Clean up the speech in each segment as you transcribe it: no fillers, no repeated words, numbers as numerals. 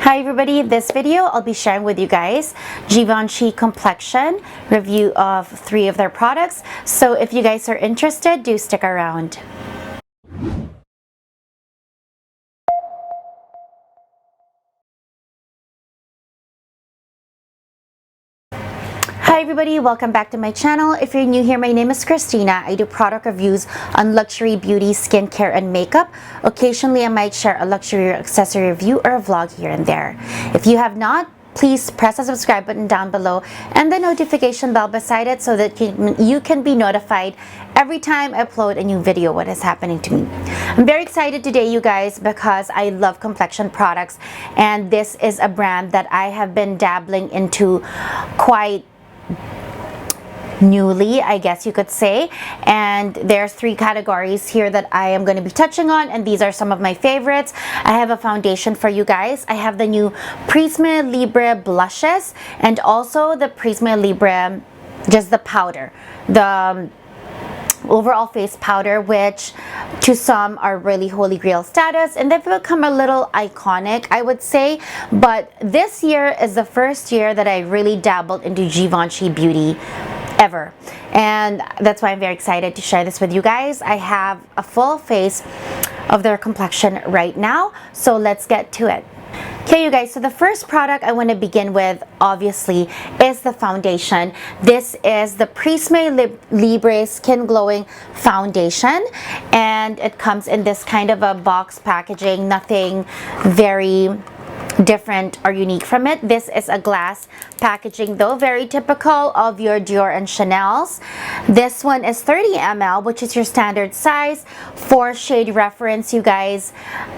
Hi everybody, this video I'll be sharing with you guys Givenchy complexion review of 3 of their products. So if you guys are interested, do stick around. Hi everybody, welcome back to my channel. If you're new here, my name is Christina. I do product reviews on luxury beauty, skincare, and makeup. Occasionally, I might share a luxury accessory review or a vlog here and there. If you have not, please press the subscribe button down below and the notification bell beside it so that you can be notified every time I upload a new video what is happening to me. I'm very excited today, you guys, because I love complexion products, and this is a brand that I have been dabbling into quite newly, I guess you could say, and there's 3 categories here that I am going to be touching on, and these are some of my favorites. I have a foundation for you guys. I have the new Prisme Libre blushes and also the Prisme Libre, just the powder, the overall face powder, which to some are really holy grail status, and they've become a little iconic, I would say. But this year is the first year that I really dabbled into Givenchy beauty ever, and that's why I'm very excited to share this with you guys. I have a full face of their complexion right now, so let's get to it. Okay, you guys, so the first product I want to begin with, obviously, is the foundation. This is the Prisme Libre Skin Glowing Foundation, and it comes in this kind of a box packaging, nothing very different or unique from it. This is a glass packaging, though very typical of your Dior and Chanel's. This one is 30 ml, which is your standard size. For shade reference, you guys,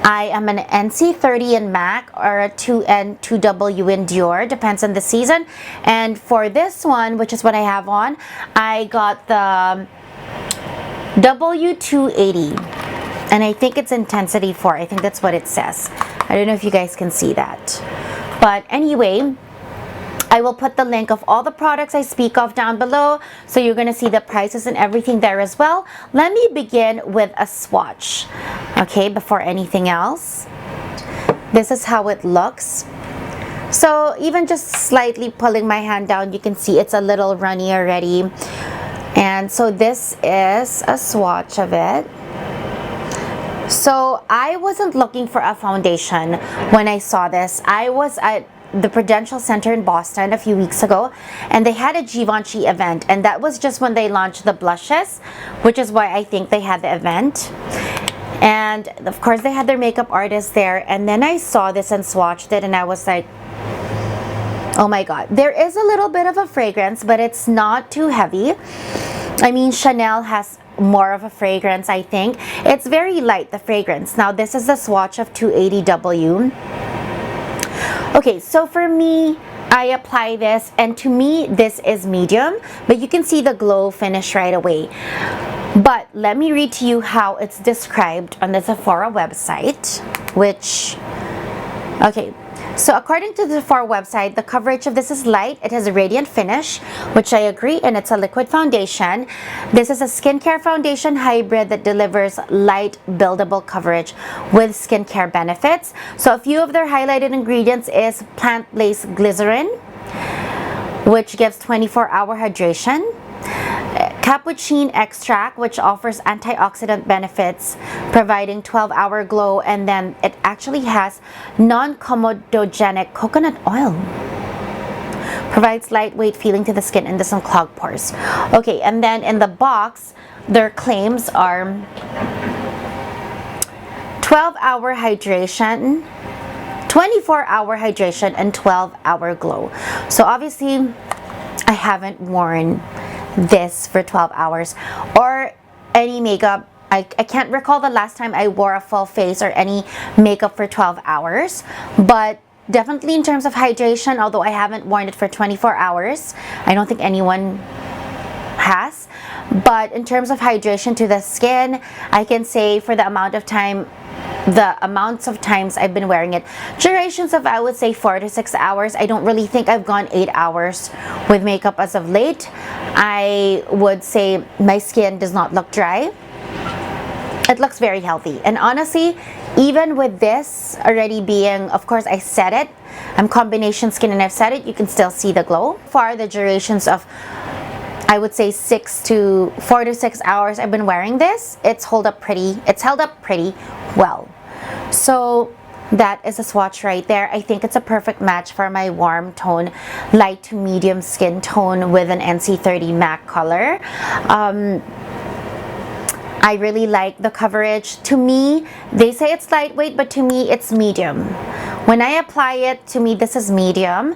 I am an NC30 in MAC or a 2N2W in Dior, depends on the season. And for this one, which is what I have on, I got the W280, and I think it's intensity 4. I think that's what it says. I don't know if you guys can see that, but anyway, I will put the link of all the products I speak of down below, so you're going to see the prices and everything there as well. Let me begin with a swatch, okay, before anything else. This is how it looks. So even just slightly pulling my hand down, you can see it's a little runny already. And so this is a swatch of it. So I wasn't looking for a foundation when I saw this. I was at the Prudential Center in Boston a few weeks ago, and they had a Givenchy event, and that was just when they launched the blushes, which is why I think they had the event. And of course they had their makeup artist there, and then I saw this and swatched it, and I was like, oh my god. There is a little bit of a fragrance, but it's not too heavy. I mean, Chanel has more of a fragrance, I think. It's very light, the fragrance. Now, this is the swatch of 280W. Okay, so for me, I apply this, and to me, this is medium, but you can see the glow finish right away. But let me read to you how it's described on the Sephora website, which, okay, so according to the Sephora website, the coverage of this is light. It has a radiant finish, which I agree, and it's a liquid foundation. This is a skincare foundation hybrid that delivers light, buildable coverage with skincare benefits. So a few of their highlighted ingredients is plant-based glycerin, which gives 24-hour hydration. Cappuccine extract, which offers antioxidant benefits, providing 12-hour glow, and then it actually has non-comedogenic coconut oil. Provides lightweight feeling to the skin and doesn't clog pores. Okay, and then in the box, their claims are 12-hour hydration, 24-hour hydration, and 12-hour glow. So obviously, I haven't worn this for 12 hours or any makeup. I can't recall the last time I wore a full face or any makeup for 12 hours, but definitely in terms of hydration, although I haven't worn it for 24 hours, I don't think anyone has, but in terms of hydration to the skin, I can say for the amounts of times I've been wearing it, durations of, I would say, 4 to 6 hours. I don't really think I've gone 8 hours with makeup as of late. I would say my skin does not look dry. It looks very healthy, and honestly, even with this already being, of course I said it, I'm combination skin and I've said it, you can still see the glow. For the durations of, I would say 4 to 6 hours I've been wearing this, it's held up pretty well. So that is a swatch right there. I think it's a perfect match for my warm tone, light to medium skin tone with an NC30 MAC color. I really like the coverage. To me, they say it's lightweight, but to me, it's medium. When I apply it, to me, this is medium.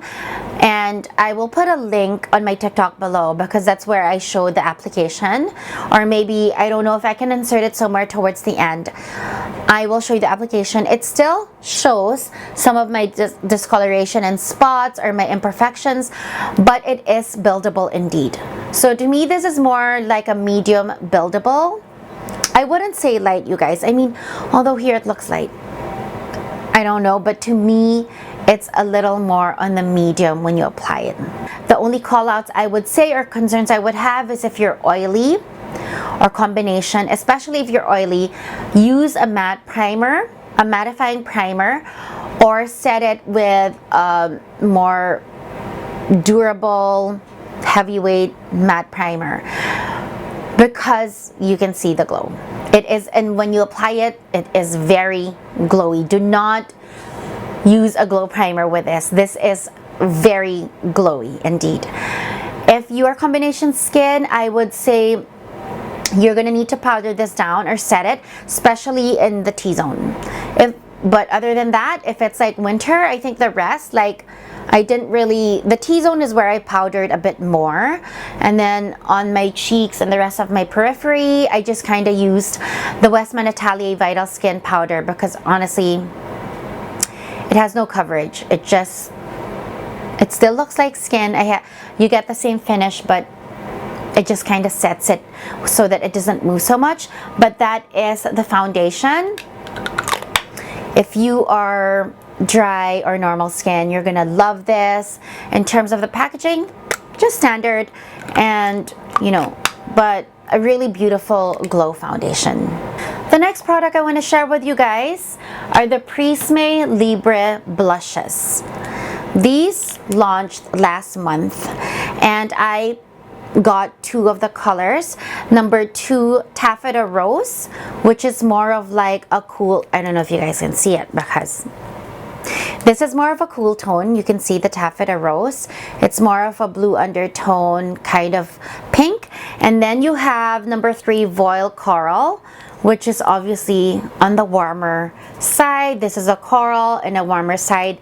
And I will put a link on my TikTok below because that's where I show the application. Or maybe, I don't know if I can insert it somewhere towards the end. I will show you the application. It still shows some of my discoloration and spots or my imperfections, but it is buildable indeed. So to me, this is more like a medium buildable. I wouldn't say light, you guys. I mean, although here it looks light. I don't know, but to me, it's a little more on the medium when you apply it. The only call outs I would say or concerns I would have is if you're oily or combination, especially if you're oily, use a matte primer, a mattifying primer, or set it with a more durable, heavyweight matte primer, because you can see the glow. It is, and when you apply it, it is very glowy. Do not use a glow primer with this. This is very glowy indeed. If you are combination skin, I would say you're gonna need to powder this down or set it, especially in the T-zone. But other than that, if it's like winter, I think the rest, like I didn't really, the T-zone is where I powdered a bit more, and then on my cheeks and the rest of my periphery, I just kind of used the Westman Atelier Vital Skin powder because honestly, it has no coverage. It still looks like skin. You get the same finish, but it just kind of sets it so that it doesn't move so much. But that is the foundation. If you are dry or normal skin, you're gonna love this. In terms of the packaging, just standard, and you know, but a really beautiful glow foundation. The next product I want to share with you guys are the Prisme Libre blushes. These launched last month and I got 2 of the colors. Number 2, Taffeta Rose, which is more of like a cool, I don't know if you guys can see it because this is more of a cool tone. You can see the Taffeta Rose. It's more of a blue undertone, kind of pink. And then you have number 3, Voile Coral, which is obviously on the warmer side. This is a coral and a warmer side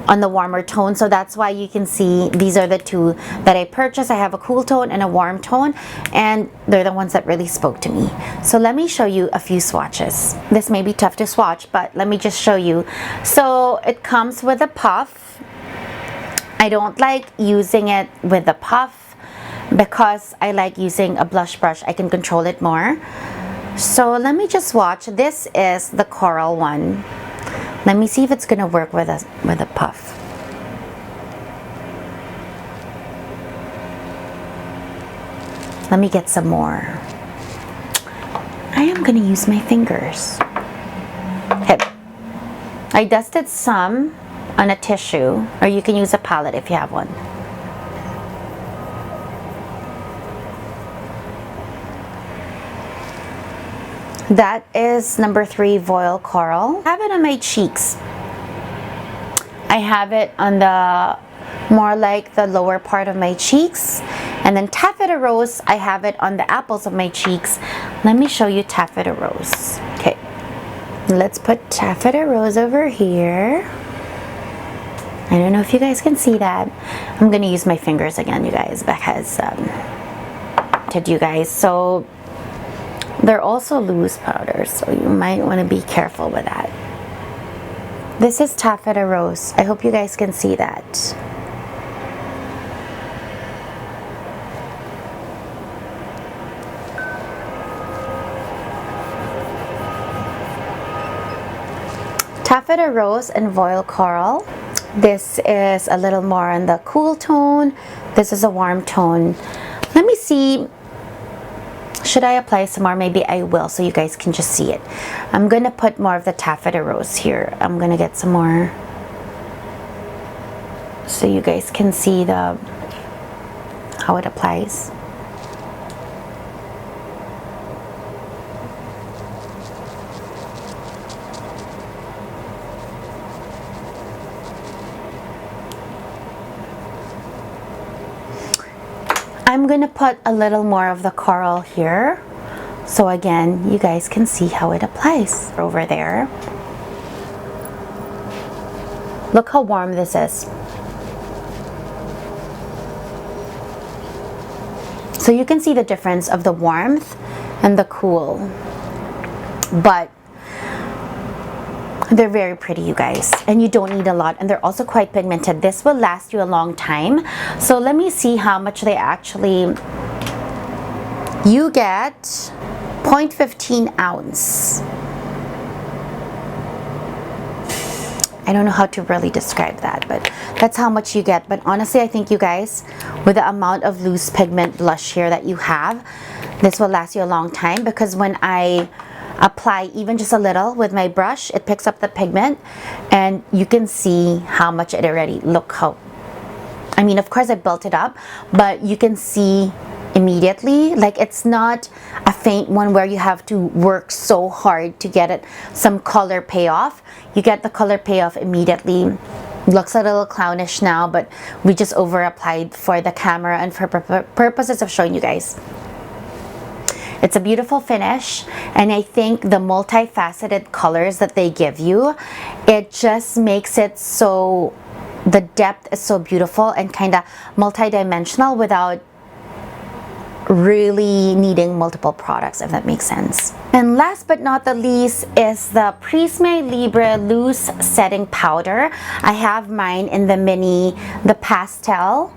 on the warmer tone, so that's why you can see these are the 2 that I purchased. I have a cool tone and a warm tone, and they're the ones that really spoke to me. So let me show you a few swatches. This may be tough to swatch, but let me just show you. So it comes with a puff. I don't like using it with the puff because I like using a blush brush. I can control it more. So let me just swatch. This is the coral one. Let me see if it's gonna work with a puff. Let me get some more. I am gonna use my fingers. Okay. I dusted some on a tissue, or you can use a palette if you have one. That is number 3, Voile Coral. I have it on my cheeks. I have it on the more like the lower part of my cheeks. And then Taffeta Rose, I have it on the apples of my cheeks. Let me show you Taffeta Rose. Okay, let's put Taffeta Rose over here. I don't know if you guys can see that. I'm gonna use my fingers again, you guys, because to you guys. So they're also loose powders, so you might want to be careful with that. This is Taffeta Rose. I hope you guys can see that. Taffeta Rose and Voile Coral. This is a little more on the cool tone. This is a warm tone. Let me see. Should I apply some more? Maybe I will, so you guys can just see it. I'm gonna put more of the taffeta rose here. I'm gonna get some more so you guys can see how it applies. I'm gonna put a little more of the coral here, so again you guys can see how it applies over there. Look how warm this is. So you can see the difference of the warmth and the cool, but they're very pretty, you guys, and you don't need a lot, and they're also quite pigmented. This will last you a long time. So let me see how much they actually, you get 0.15 ounce. I don't know how to really describe that, but that's how much you get. But honestly, I think you guys, with the amount of loose pigment blush here that you have, this will last you a long time, because when I apply even just a little with my brush, it picks up the pigment, and you can see how much it already, look how, I mean, of course I built it up, but you can see immediately, like it's not a faint one where you have to work so hard to get it some color payoff. You get the color payoff immediately. Looks a little clownish now, but we just over applied for the camera and for purposes of showing you guys. It's a beautiful finish, and I think the multifaceted colors that they give you, it just makes it so, the depth is so beautiful and kind of multi-dimensional without really needing multiple products, if that makes sense. And last but not the least is the Prisme Libre Loose Setting Powder. I have mine in the mini, the pastel.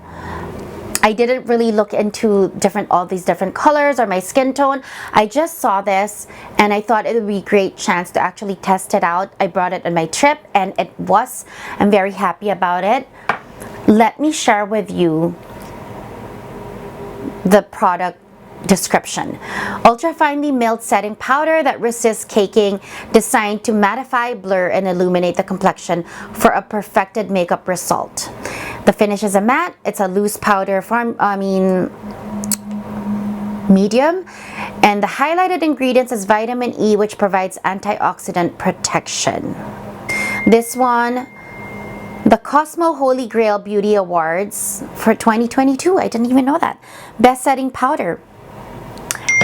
I didn't really look into all these different colors or my skin tone. I just saw this and I thought it would be a great chance to actually test it out. I brought it on my trip and it was. I'm very happy about it. Let me share with you the product description. Ultra finely milled setting powder that resists caking, designed to mattify, blur, and illuminate the complexion for a perfected makeup result. The finish is a matte. It's a loose powder medium, and the highlighted ingredients is vitamin E, which provides antioxidant protection. This one, the Cosmo Holy Grail Beauty Awards for 2022. I didn't even know that. Best setting powder.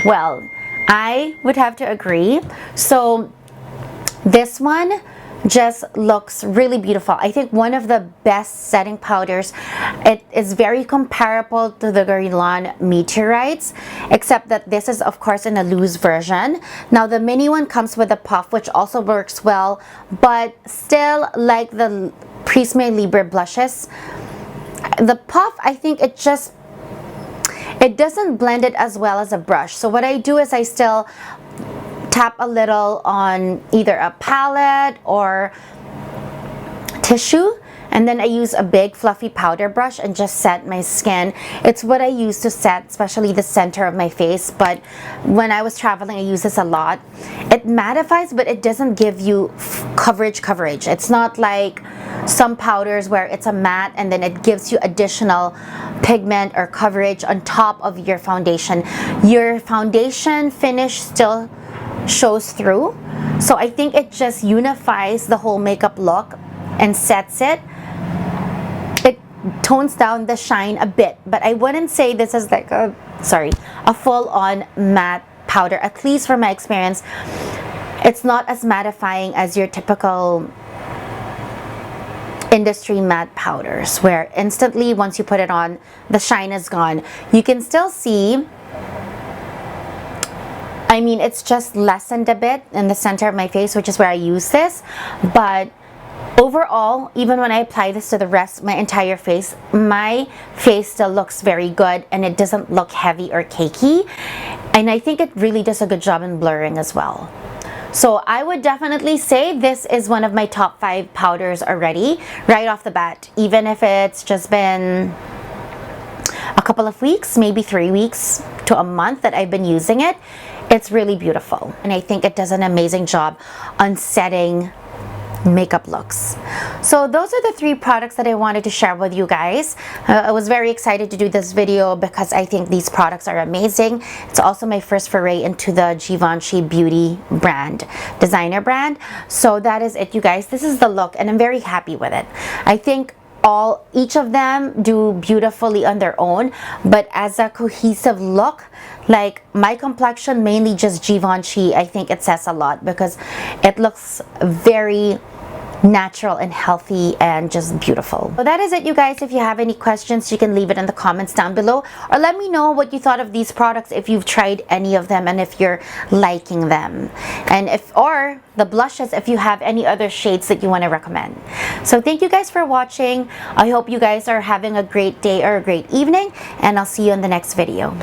Well, I would have to agree. So this one just looks really beautiful. I think one of the best setting powders. It is very comparable to the Guerlain Meteorites, except that this is of course in a loose version. Now the mini one comes with a puff, which also works well, but still, like the Prisme Libre blushes, the puff, I think it doesn't blend it as well as a brush. So what I do is I still tap a little on either a palette or tissue, and then I use a big fluffy powder brush and just set my skin. It's what I use to set especially the center of my face, but when I was traveling I use this a lot. It mattifies, but it doesn't give you coverage. It's not like some powders where it's a matte and then it gives you additional pigment or coverage on top of your foundation. Your foundation finish still shows through, so I think it just unifies the whole makeup look and sets it. It tones down the shine a bit, but I wouldn't say this is like a full-on matte powder. At least from my experience, it's not as mattifying as your typical industry matte powders, where instantly once you put it on, the shine is gone. You can still see, I mean, it's just lessened a bit in the center of my face, which is where I use this, but overall, even when I apply this to the rest of my entire face, my face still looks very good and it doesn't look heavy or cakey, and I think it really does a good job in blurring as well. So I would definitely say this is one of my top 5 powders already, right off the bat, even if it's just been a couple of weeks, maybe 3 weeks to a month that I've been using it. It's really beautiful, and I think it does an amazing job on setting makeup looks. So those are the 3 products that I wanted to share with you guys. I was very excited to do this video because I think these products are amazing. It's also my first foray into the Givenchy beauty brand, designer brand. So that is it, you guys. This is the look, and I'm very happy with it. I think each of them do beautifully on their own, but as a cohesive look, like my complexion, mainly just Givenchy, I think it says a lot because it looks very natural and healthy and just beautiful. So that is it, you guys. If you have any questions, you can leave it in the comments down below, or let me know what you thought of these products, if you've tried any of them and if you're liking them, and or the blushes, if you have any other shades that you want to recommend. So thank you guys for watching. I hope you guys are having a great day or a great evening, and I'll see you in the next video.